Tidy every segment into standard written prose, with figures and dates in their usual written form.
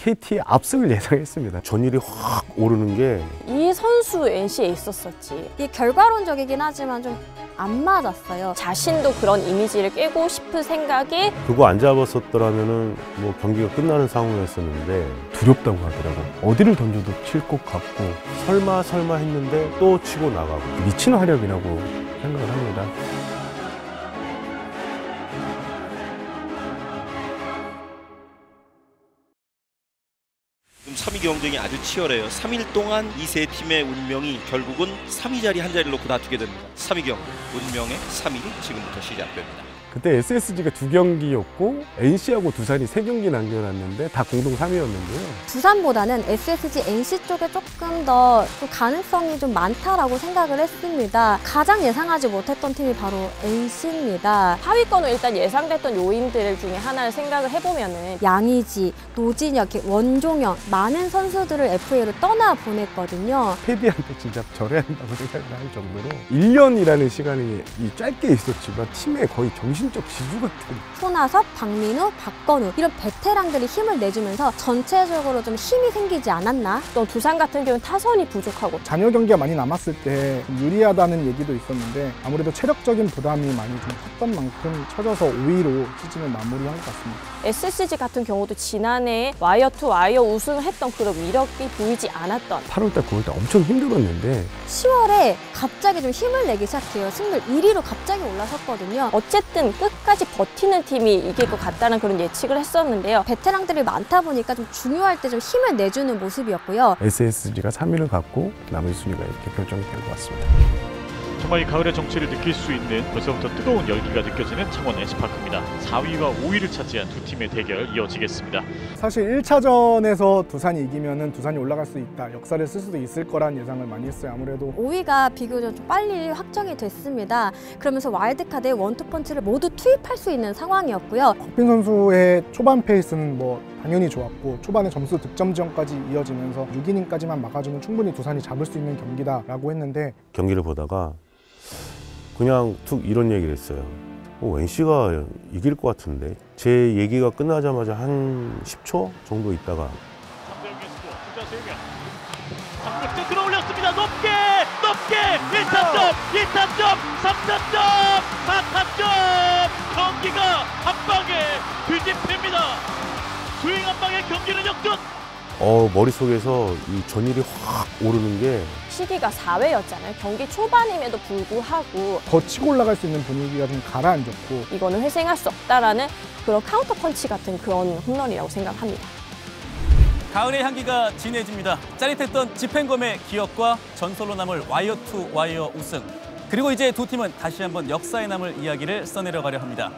KT의 압승을 예상했습니다. 전율이 확 오르는 게 이 선수 NC에 있었었지. 이게 결과론적이긴 하지만 좀 안 맞았어요. 자신도 그런 이미지를 깨고 싶은 생각이 그거 안 잡았었더라면은 뭐 경기가 끝나는 상황이었었는데 두렵다고 하더라고. 어디를 던져도 칠 것 같고 설마 했는데 또 치고 나가고 미친 화력이라고 생각을 합니다. 3위 경쟁이 아주 치열해요. 3일 동안 이 세 팀의 운명이 결국은 3위 자리 한 자리를 놓고 다투게 됩니다. 3위 경쟁, 운명의 3일이 지금부터 시작됩니다. 그때 SSG가 2경기였고 NC하고 두산이 3경기 남겨놨는데 다 공동 3위였는데요. 두산보다는 SSG, NC 쪽에 조금 더 좀 가능성이 좀 많다라고 생각을 했습니다. 가장 예상하지 못했던 팀이 바로 NC입니다. 하위권은 일단 예상됐던 요인들 중에 하나를 생각을 해보면은 양의지, 노진혁, 원종현 많은 선수들을 FA로 떠나보냈거든요. 패디한테 진짜 절해야 한다고 생각을 할 정도로 1년이라는 시간이 짧게 있었지만 팀에 거의 정신적 지주 같은 손아섭, 박민우, 박건우 이런 베테랑들이 힘을 내주면서 전체적으로 좀 힘이 생기지 않았나? 또 두산 같은 경우는 타선이 부족하고 잔여 경기가 많이 남았을 때 유리하다는 얘기도 있었는데 아무래도 체력적인 부담이 많이 좀 컸던 만큼 쳐져서 5위로 시즌을 마무리한 것 같습니다. SSG 같은 경우도 지난해 와이어 투 와이어 우승을 했던 그런 위력이 보이지 않았던 8월달, 9월달 엄청 힘들었는데 10월에 갑자기 좀 힘을 내기 시작해요. 승률 1위로 갑자기 올라섰거든요. 어쨌든 끝까지 버티는 팀이 이길 것 같다는 그런 예측을 했었는데요. 베테랑들이 많다 보니까 좀 중요할 때 좀 힘을 내주는 모습이었고요. SSG가 3위를 갖고 남은 순위가 이렇게 결정이 된 것 같습니다. 정말 이 가을의 정취를 느낄 수 있는 벌써부터 뜨거운 열기가 느껴지는 창원 NC파크입니다. 4위와 5위를 차지한 두 팀의 대결 이어지겠습니다. 사실 1차전에서 두산이 이기면 두산이 올라갈 수 있다, 역사를 쓸 수도 있을 거란 예상을 많이 했어요. 아무래도 5위가 비교적 좀 빨리 확정이 됐습니다. 그러면서 와일드카드에 원투펀치를 모두 투입할 수 있는 상황이었고요. 곽빈 선수의 초반 페이스는 뭐 당연히 좋았고 초반에 점수 득점 지원까지 이어지면서 6이닝까지만 막아주면 충분히 두산이 잡을 수 있는 경기다라고 했는데 경기를 보다가 그냥 툭 이런 얘기를 했어요. NC가 이길 것 같은데. 제 얘기가 끝나자마자 한 10초 정도 있다가 3대0의 스코어, 주자 3명 3루째 들어올렸습니다. 높게 1타점 2타점 3타점 4타점 경기가 한방에 뒤집힙니다. 스윙 한방에 경기는 역전. 머릿속에서 이 전율이 확 오르는 게 시기가 4회였잖아요. 경기 초반임에도 불구하고 더 치고 올라갈 수 있는 분위기가 좀 가라앉았고 이거는 회생할 수 없다라는 그런 카운터 펀치 같은 그런 홈런이라고 생각합니다. 가을의 향기가 진해집니다. 짜릿했던 집행검의 기억과 전설로 남을 와이어 투 와이어 우승. 그리고 이제 두 팀은 다시 한번 역사에 남을 이야기를 써내려가려 합니다.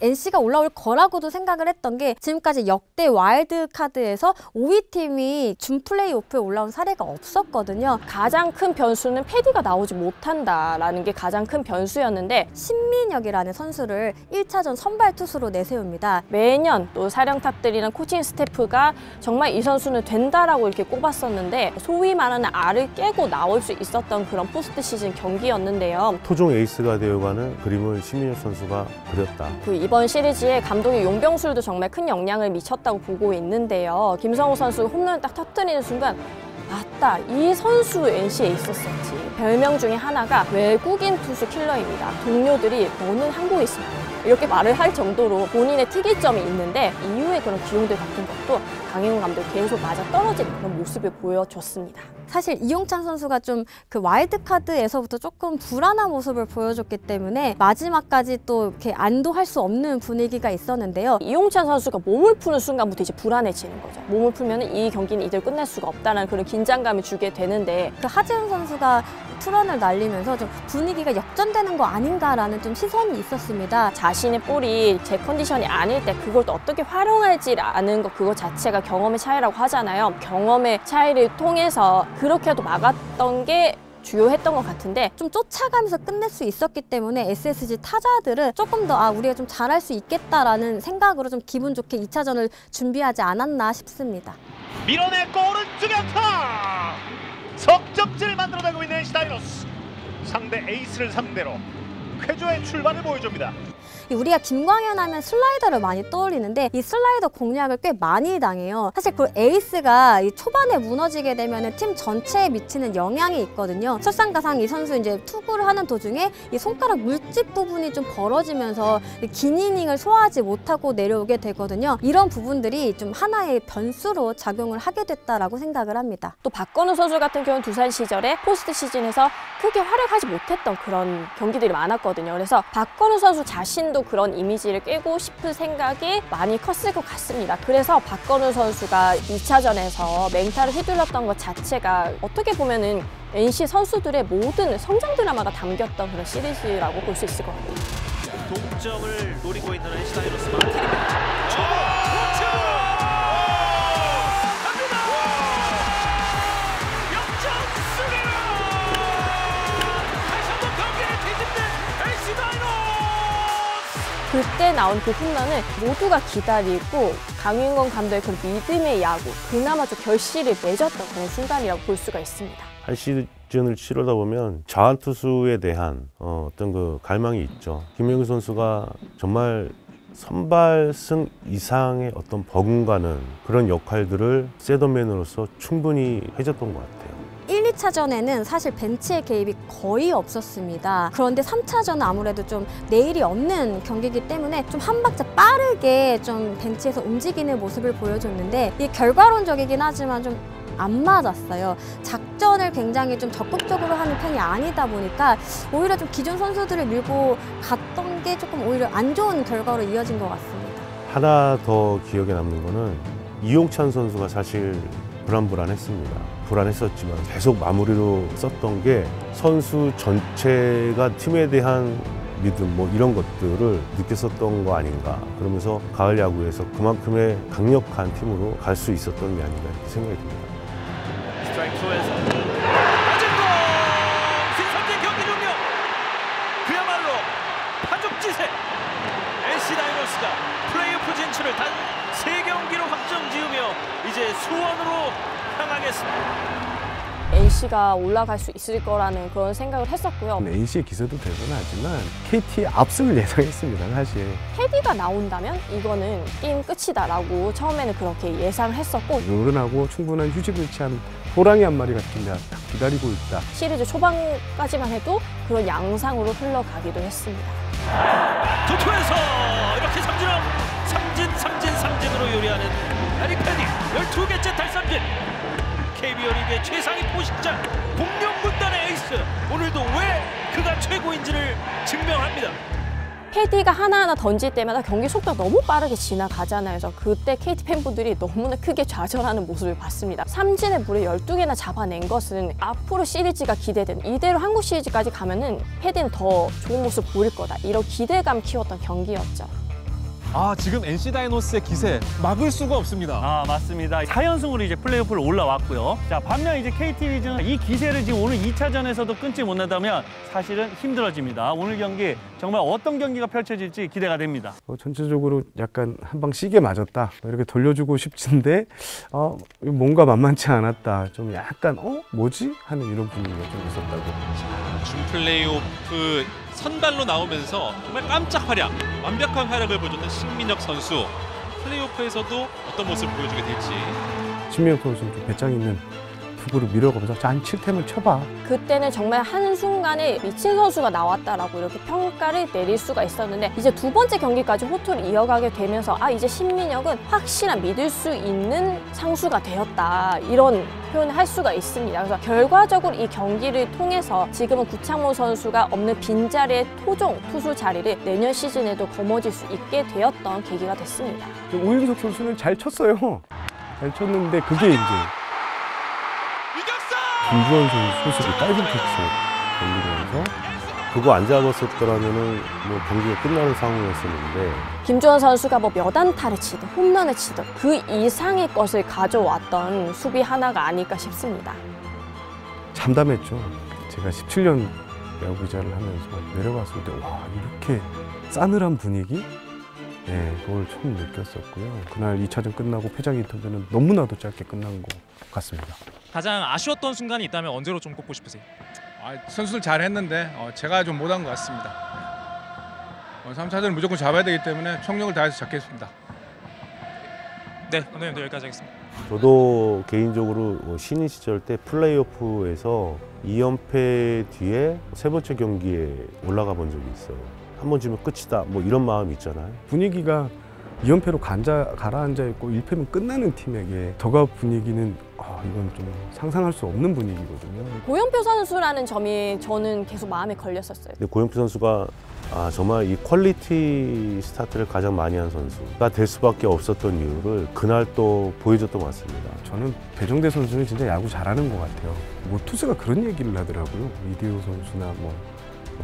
NC가 올라올 거라고도 생각을 했던 게 지금까지 역대 와일드카드에서 5위 팀이 준 플레이오프에 올라온 사례가 없었거든요. 가장 큰 변수는 패디가 나오지 못한다라는 게 가장 큰 변수였는데 신민혁이라는 선수를 1차전 선발 투수로 내세웁니다. 매년 또 사령탑들이나 코칭 스태프가 정말 이 선수는 된다라고 이렇게 꼽았었는데 소위 말하는 알을 깨고 나올 수 있었던 그런 포스트 시즌 경기였는데요. 토종 에이스가 되어가는 그림을 신민혁 선수가 그렸다. 이번 시리즈에 감독의 용병술도 정말 큰 영향을 미쳤다고 보고 있는데요. 김성호 선수가 홈런을 딱 터뜨리는 순간 맞다, 이 선수 NC에 있었었지. 별명 중에 하나가 외국인 투수 킬러입니다. 동료들이 너는 한국에 있습니다. 이렇게 말을 할 정도로 본인의 특이점이 있는데 이후에 그런 기용들 같은 것도 강행훈 감독이 계속 맞아떨어지는 그런 모습을 보여줬습니다. 사실 이용찬 선수가 좀 그 와일드카드에서부터 조금 불안한 모습을 보여줬기 때문에 마지막까지 또 이렇게 안도할 수 없는 분위기가 있었는데요. 이용찬 선수가 몸을 푸는 순간부터 이제 불안해지는 거죠. 몸을 풀면 이 경기는 이대로 끝날 수가 없다는 그런 긴장감을 주게 되는데 그 하재훈 선수가 투런을 날리면서 좀 분위기가 역전되는 거 아닌가라는 좀 시선이 있었습니다. 자신의 볼이 제 컨디션이 아닐 때 그걸 또 어떻게 활용할지 아는 것 그거 자체가 경험의 차이라고 하잖아요. 경험의 차이를 통해서 그렇게도 막았던 게 주요했던 것 같은데 좀 쫓아가면서 끝낼 수 있었기 때문에 SSG 타자들은 조금 더 우리가 좀 잘할 수 있겠다라는 생각으로 좀 기분 좋게 2차전을 준비하지 않았나 싶습니다. 밀어냈고 오른쪽에 안타! 석점째를 만들어내고 있는 NC 다이노스. 상대 에이스를 상대로 쾌조의 출발을 보여줍니다. 우리가 김광현 하면 슬라이더를 많이 떠올리는데 이 슬라이더 공략을 꽤 많이 당해요. 사실 그 에이스가 이 초반에 무너지게 되면 팀 전체에 미치는 영향이 있거든요. 설상가상 이 선수 이제 투구를 하는 도중에 이 손가락 물집 부분이 좀 벌어지면서 긴 이닝을 소화하지 못하고 내려오게 되거든요. 이런 부분들이 좀 하나의 변수로 작용을 하게 됐다라고 생각을 합니다. 또 박건우 선수 같은 경우는 두산 시절에 포스트 시즌에서 크게 활약하지 못했던 그런 경기들이 많았거든요. 그래서 박건우 선수 자신도 그런 이미지를 깨고 싶은 생각이 많이 컸을 것 같습니다. 그래서 박건우 선수가 2차전에서 맹타를 휘둘렀던 것 자체가 어떻게 보면은 NC 선수들의 모든 성장 드라마가 담겼던 그런 시리즈라고 볼 수 있을 것 같아요. 동점을 노리고 있는 NC 다이노스 마틴입니다. 초보! 갑니다! 역전 승리로! 다시 한번 경기를 뒤집는 NC 다이노스! 그때 나온 그 홈런을 모두가 기다리고 강윤건 감독의 그 믿음의 야구, 그나마 좀 결실을 맺었던 그런 순간이라고 볼 수가 있습니다. 한 시즌을 치르다 보면 자완 투수에 대한 어떤 그 갈망이 있죠. 김영규 선수가 정말 선발승 이상의 어떤 버금가는 그런 역할들을 셋더맨으로서 충분히 해줬던 것 같아요. 1, 2차전에는 사실 벤치의 개입이 거의 없었습니다. 그런데 3차전은 아무래도 좀 내일이 없는 경기이기 때문에 좀 한 박자 빠르게 좀 벤치에서 움직이는 모습을 보여줬는데 이게 결과론적이긴 하지만 좀 안 맞았어요. 작전을 굉장히 좀 적극적으로 하는 편이 아니다 보니까 오히려 좀 기존 선수들을 밀고 갔던 게 조금 오히려 안 좋은 결과로 이어진 것 같습니다. 하나 더 기억에 남는 거는 이용찬 선수가 사실 불안했습니다. 불안했었지만 계속 마무리로 썼던 게 선수 전체가 팀에 대한 믿음 뭐 이런 것들을 느꼈었던 거 아닌가. 그러면서 가을 야구에서 그만큼의 강력한 팀으로 갈 수 있었던 게 아닌가 이렇게 생각이 듭니다. 스트라이크 2에서 낮은 공! 신선진 경기 종료! 그야말로 파죽지세! NC 다이노스가 플레이오프 진출을 단 3경기로 확정 지으며 이제 수원으로 향하겠습니다. NC가 올라갈 수 있을 거라는 그런 생각을 했었고요. NC의 기세도 대단하지만 KT의 압승을 예상했습니다. 사실. 패디가 나온다면 이거는 게임 끝이다라고 처음에는 그렇게 예상을 했었고 노련하고 충분한 휴식을 취한 호랑이 한 마리가 그냥 딱 기다리고 있다. 시리즈 초반까지만 해도 그런 양상으로 흘러가기도 했습니다. 투투에서 이렇게 삼진으로 요리하는 에릭 패디 12개째 탈삼진. KBO 리그의 최상위 포식자 공룡군단의 에이스, 오늘도 왜 그가 최고인지를 증명합니다. 패디가 하나하나 던질 때마다 경기 속도가 너무 빠르게 지나가잖아요. 그래서 그때 KT 팬분들이 너무나 크게 좌절하는 모습을 봤습니다. 삼진을 무려 12개나 잡아낸 것은 앞으로 시리즈가 기대된, 이대로 한국 시리즈까지 가면은 패디는 더 좋은 모습 보일 거다, 이런 기대감 키웠던 경기였죠. 지금 NC 다이노스의 기세 막을 수가 없습니다. 맞습니다. 4연승으로 이제 플레이오프를 올라왔고요. 자, 반면 이제 KT 위즈는 이 기세를 지금 오늘 2차전에서도 끊지 못한다면 사실은 힘들어집니다. 오늘 경기 정말 어떤 경기가 펼쳐질지 기대가 됩니다. 전체적으로 약간 한 방 시게 맞았다 이렇게 돌려주고 싶은데 뭔가 만만치 않았다. 좀 약간 뭐지? 하는 이런 분위기가 좀 있었다고. 준 플레이오프 선발로 나오면서 정말 깜짝 활약, 완벽한 활약을 보여줬던 신민혁 선수. 플레이오프에서도 어떤 모습을 보여주게 될지. 신민혁 선수는 좀 배짱 있는 투구를 밀어가면서 한 7템을 쳐봐. 그때는 정말 한순간에 미친 선수가 나왔다라고 이렇게 평가를 내릴 수가 있었는데, 이제 두 번째 경기까지 호투를 이어가게 되면서 이제 신민혁은 확실한 믿을 수 있는 상수가 되었다, 이런 표현을 할 수가 있습니다. 그래서 결과적으로 이 경기를 통해서 지금은 구창모 선수가 없는 빈자리의 토종 투수 자리를 내년 시즌에도 거머쥘 수 있게 되었던 계기가 됐습니다. 오윤석 선수는 잘 쳤어요. 잘 쳤는데 그게 이제 김주원 선수 소식이 다이빙 캐치 걸리면서 그거 안 잡았었더라면은 뭐 경기가 끝나는 상황이었었는데, 김주원 선수가 뭐 몇 안타를 치든 홈런을 치든 그 이상의 것을 가져왔던 수비 하나가 아닐까 싶습니다. 참담했죠. 제가 17년 야구 기자를 하면서 내려갔을 때 와, 이렇게 싸늘한 분위기? 네, 그걸 처음 느꼈었고요. 그날 2차전 끝나고 패장 인터뷰는 너무나도 짧게 끝난 것 같습니다. 가장 아쉬웠던 순간이 있다면 언제로 좀 꼽고 싶으세요? 선수들 잘했는데 제가 좀 못한 것 같습니다. 3차전을 무조건 잡아야 되기 때문에 총력을 다해서 잡겠습니다. 네, 오늘도 여기까지 하겠습니다. 저도 개인적으로 신인 시절 때 플레이오프에서 2연패 뒤에 세 번째 경기에 올라가 본 적이 있어요. 한 번 지면 끝이다 뭐 이런 마음이 있잖아요. 분위기가 2연패로 가라앉아 있고 1패면 끝나는 팀에게 더가 분위기는 이건 좀 상상할 수 없는 분위기거든요. 고영표 선수라는 점이 저는 계속 마음에 걸렸었어요. 근데 고영표 선수가 정말 이 퀄리티 스타트를 가장 많이 한 선수가 될 수밖에 없었던 이유를 그날 또 보여줬던 것 같습니다. 저는 배정대 선수는 진짜 야구 잘하는 것 같아요. 뭐 투수가 그런 얘기를 하더라고요. 이대호 선수나 뭐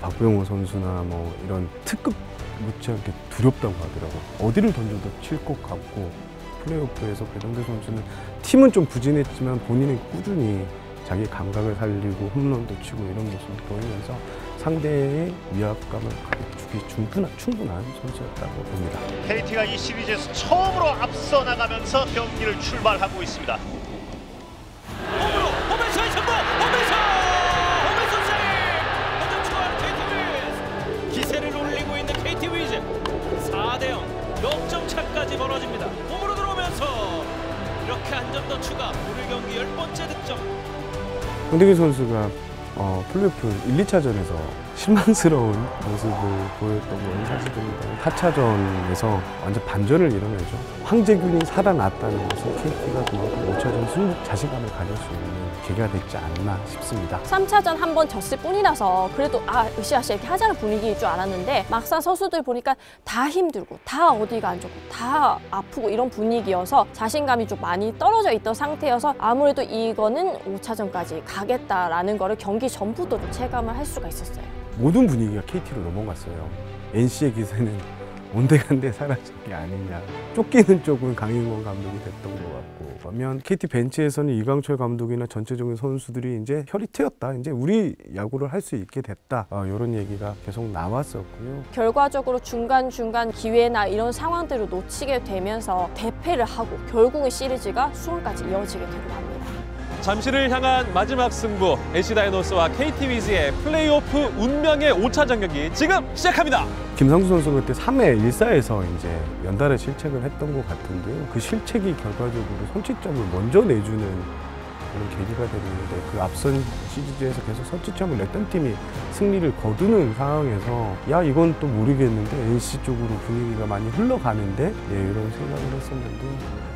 박병호 선수나 뭐 이런 특급 못지않게 두렵다고 하더라고요. 어디를 던져도 칠 것 같고 플레이오프에서 배정대 선수는 팀은 좀 부진했지만 본인은 꾸준히 자기 감각을 살리고 홈런도 치고 이런 모습을 보이면서 상대의 위압감을 가져주기 충분한 선수였다고 봅니다. KT가 이 시리즈에서 처음으로 앞서 나가면서 경기를 출발하고 있습니다. 홈에서 성공! 홈에서 세이브! 먼저 추가한 KT 위즈! 기세를 올리고 있는 KT 위즈 4대0 역점 차까지 벌어집니다. 홈으로 들어오면서 이렇게 한 점 더 추가. 오늘 경기 10번째 득점. 홍대균 선수가 플레이오프 1, 2차전에서 실망스러운 모습을 보였던 건 사실입니다. 4차전에서 완전 반전을 이뤄내죠. 황재균이 살아났다는 것은 KT가 그만큼 5차전 승부 자신감을 가질 수 있는 계기가 됐지 않나 싶습니다. 3차전 한 번 졌을 뿐이라서 그래도 으쌰으쌰 이렇게 하자는 분위기일 줄 알았는데 막상 선수들 보니까 다 힘들고 다 어디가 안 좋고 다 아프고 이런 분위기여서 자신감이 좀 많이 떨어져 있던 상태여서 아무래도 이거는 5차전까지 가겠다라는 거를 경기 전부터 좀 체감을 할 수가 있었어요. 모든 분위기가 KT로 넘어갔어요. NC의 기세는 온데간데 사라진 게 아니냐. 쫓기는 쪽은 강인권 감독이 됐던 것 같고, 그러면 KT 벤치에서는 이강철 감독이나 전체적인 선수들이 이제 혈이 트였다. 이제 우리 야구를 할 수 있게 됐다. 이런 얘기가 계속 나왔었고요. 결과적으로 중간중간 기회나 이런 상황들을 놓치게 되면서 대패를 하고 결국은 시리즈가 수원까지 이어지게 되고 합니다. 잠시를 향한 마지막 승부, NC 다이노스와 KT 위즈의 플레이오프 운명의 5차전 경기 지금 시작합니다. 김상수 선수가 그때 3회 1사에서 이제 연달아 실책을 했던 것 같은데요. 그 실책이 결과적으로 선취점을 먼저 내주는 그런 계기가 되는데, 그 앞선 시리즈에서 계속 선취점을 냈던 팀이 승리를 거두는 상황에서 야 이건 또 모르겠는데 NC 쪽으로 분위기가 많이 흘러가는데 이런 생각을 했었는데,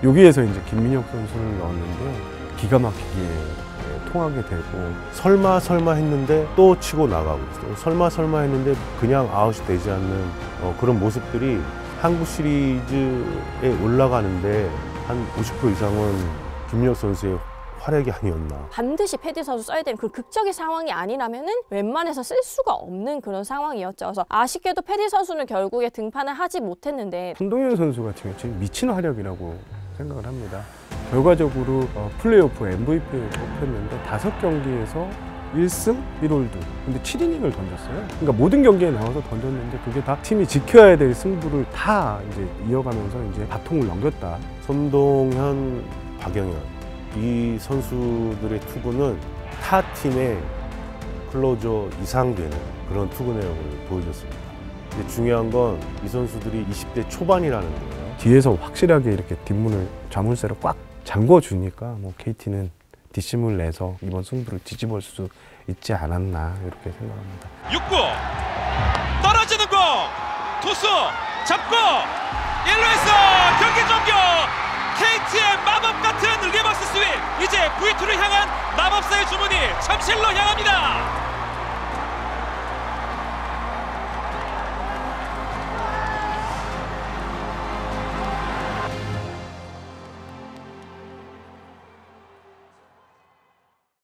여기에서 이제 김민혁 선수를 넣었는데 기가 막히게 통하게 되고, 설마 했는데 또 치고 나가고 설마 했는데 그냥 아웃이 되지 않는 그런 모습들이 한국 시리즈에 올라가는데 한 50% 이상은 김민혁 선수의 활약이 아니었나. 반드시 패디 선수 써야 되는 그 극적인 상황이 아니라면은 웬만해서 쓸 수가 없는 그런 상황이었죠. 그래서 아쉽게도 패디 선수는 결국에 등판을 하지 못했는데, 손동현 선수 같은 경우 지금 미친 활약이라고 생각을 합니다. 결과적으로 플레이오프 MVP에 뽑혔는데 5경기에서 1승 1홀드. 근데 7이닝을 던졌어요. 그러니까 모든 경기에 나와서 던졌는데 그게 다 팀이 지켜야 될 승부를 다 이제 이어가면서 이제 바통을 넘겼다. 손동현, 박영현 이 선수들의 투구는 타 팀의 클로저 이상 되는 그런 투구 내용을 보여줬습니다. 근데 중요한 건 이 선수들이 20대 초반이라는 거예요. 뒤에서 확실하게 이렇게 뒷문을 자물쇠로 꽉 잠궈주니까 뭐 KT는 뒷심을 내서 이번 승부를 뒤집을 수 있지 않았나 이렇게 생각합니다. 6구 떨어지는 공 투수 잡고 1루에서 경기 종료. KT의 마법 같은 리버스 스윙, 이제 V2를 향한 마법사의 주문이 잠실로 향합니다.